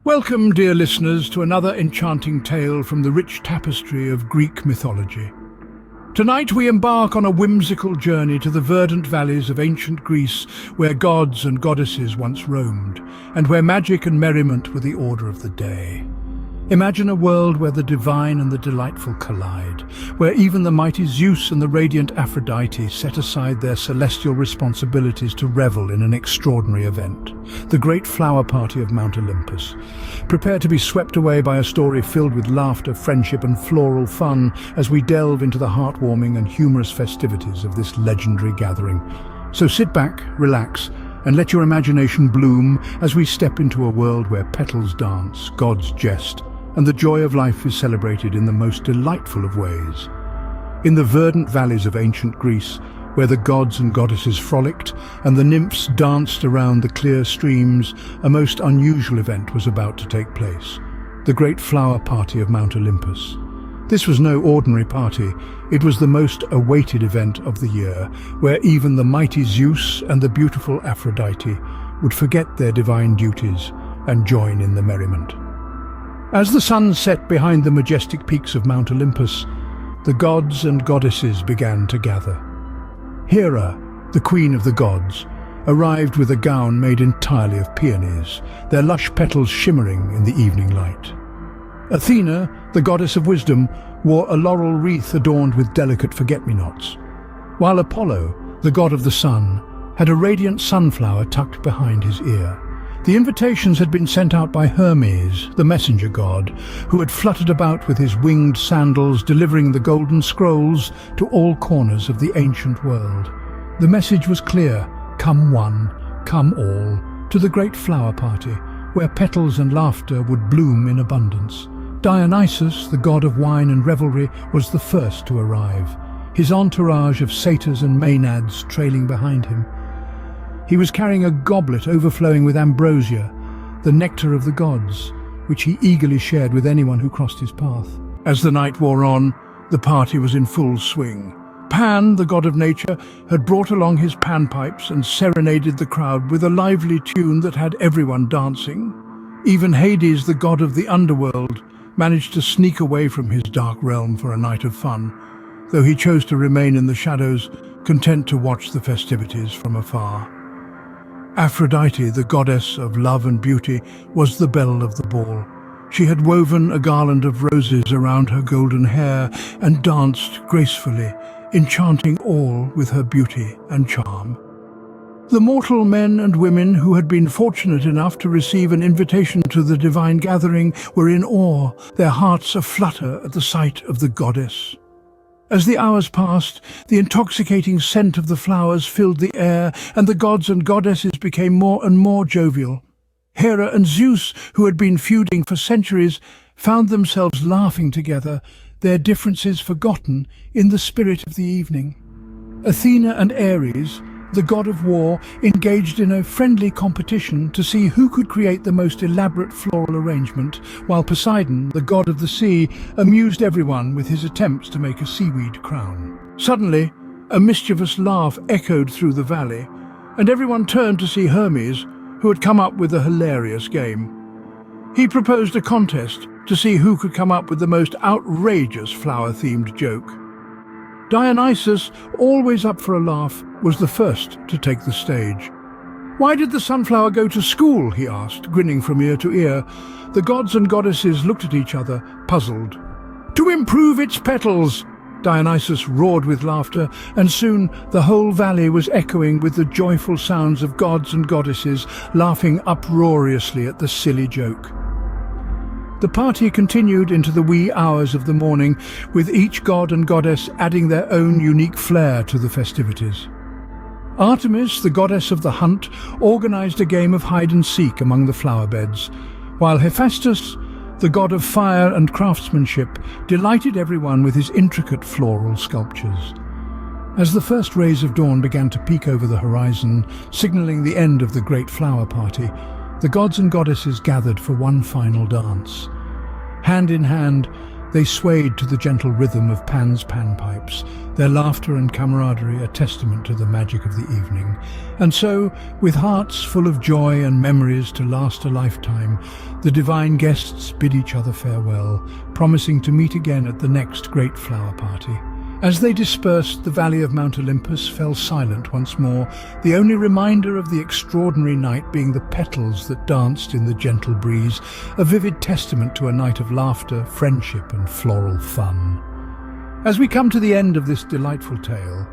Welcome, dear listeners, to another enchanting tale from the rich tapestry of Greek mythology. Tonight we embark on a whimsical journey to the verdant valleys of ancient Greece, where gods and goddesses once roamed, and where magic and merriment were the order of the day. Imagine a world where the divine and the delightful collide, where even the mighty Zeus and the radiant Aphrodite set aside their celestial responsibilities to revel in an extraordinary event, the great flower party of Mount Olympus. Prepare to be swept away by a story filled with laughter, friendship and floral fun as we delve into the heartwarming and humorous festivities of this legendary gathering. So sit back, relax, and let your imagination bloom as we step into a world where petals dance, gods jest, and the joy of life is celebrated in the most delightful of ways. In the verdant valleys of ancient Greece, where the gods and goddesses frolicked and the nymphs danced around the clear streams, a most unusual event was about to take place: the great flower party of Mount Olympus. This was no ordinary party. It was the most awaited event of the year, where even the mighty Zeus and the beautiful Aphrodite would forget their divine duties and join in the merriment. As the sun set behind the majestic peaks of Mount Olympus, the gods and goddesses began to gather. Hera, the queen of the gods, arrived with a gown made entirely of peonies, their lush petals shimmering in the evening light. Athena, the goddess of wisdom, wore a laurel wreath adorned with delicate forget-me-nots, while Apollo, the god of the sun, had a radiant sunflower tucked behind his ear. The invitations had been sent out by Hermes, the messenger god, who had fluttered about with his winged sandals, delivering the golden scrolls to all corners of the ancient world. The message was clear: come one, come all, to the great flower party, where petals and laughter would bloom in abundance. Dionysus, the god of wine and revelry, was the first to arrive, his entourage of satyrs and maenads trailing behind him. He was carrying a goblet overflowing with ambrosia, the nectar of the gods, which he eagerly shared with anyone who crossed his path. As the night wore on, the party was in full swing. Pan, the god of nature, had brought along his panpipes and serenaded the crowd with a lively tune that had everyone dancing. Even Hades, the god of the underworld, managed to sneak away from his dark realm for a night of fun, though he chose to remain in the shadows, content to watch the festivities from afar. Aphrodite, the goddess of love and beauty, was the belle of the ball. She had woven a garland of roses around her golden hair and danced gracefully, enchanting all with her beauty and charm. The mortal men and women who had been fortunate enough to receive an invitation to the divine gathering were in awe, their hearts aflutter at the sight of the goddess. As the hours passed, the intoxicating scent of the flowers filled the air, and the gods and goddesses became more and more jovial. Hera and Zeus, who had been feuding for centuries, found themselves laughing together, their differences forgotten in the spirit of the evening. Athena and Ares, the god of war, engaged in a friendly competition to see who could create the most elaborate floral arrangement, while Poseidon, the god of the sea, amused everyone with his attempts to make a seaweed crown. Suddenly, a mischievous laugh echoed through the valley, and everyone turned to see Hermes, who had come up with a hilarious game. He proposed a contest to see who could come up with the most outrageous flower-themed joke. Dionysus, always up for a laugh, was the first to take the stage. "Why did the sunflower go to school?" he asked, grinning from ear to ear. The gods and goddesses looked at each other, puzzled. "To improve its petals!" Dionysus roared with laughter, and soon the whole valley was echoing with the joyful sounds of gods and goddesses laughing uproariously at the silly joke. The party continued into the wee hours of the morning, with each god and goddess adding their own unique flair to the festivities. Artemis, the goddess of the hunt, organized a game of hide-and-seek among the flower beds, while Hephaestus, the god of fire and craftsmanship, delighted everyone with his intricate floral sculptures. As the first rays of dawn began to peek over the horizon, signaling the end of the great flower party, the gods and goddesses gathered for one final dance. Hand in hand, They swayed to the gentle rhythm of Pan's panpipes, their laughter and camaraderie a testament to the magic of the evening. And so, with hearts full of joy and memories to last a lifetime, the divine guests bid each other farewell, promising to meet again at the next great flower party. As they dispersed, the valley of Mount Olympus fell silent once more, the only reminder of the extraordinary night being the petals that danced in the gentle breeze, a vivid testament to a night of laughter, friendship and floral fun. As we come to the end of this delightful tale,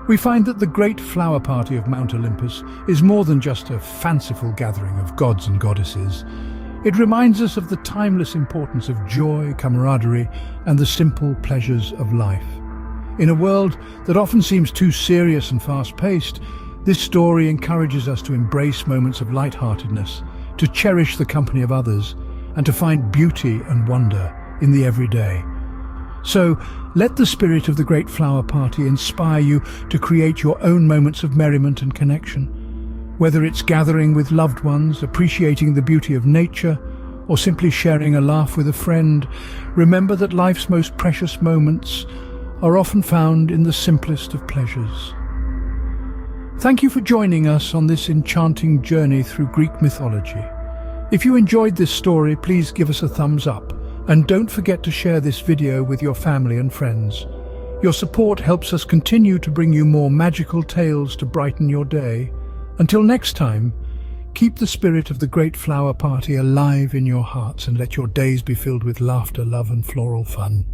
we find that the great flower party of Mount Olympus is more than just a fanciful gathering of gods and goddesses. It reminds us of the timeless importance of joy, camaraderie and the simple pleasures of life. In a world that often seems too serious and fast-paced, this story encourages us to embrace moments of lightheartedness, to cherish the company of others, and to find beauty and wonder in the everyday. So, let the spirit of the great flower party inspire you to create your own moments of merriment and connection. Whether it's gathering with loved ones, appreciating the beauty of nature, or simply sharing a laugh with a friend, remember that life's most precious moments are often found in the simplest of pleasures. Thank you for joining us on this enchanting journey through Greek mythology. If you enjoyed this story, please give us a thumbs up, and don't forget to share this video with your family and friends. Your support helps us continue to bring you more magical tales to brighten your day. Until next time, keep the spirit of the great flower party alive in your hearts and let your days be filled with laughter, love and floral fun.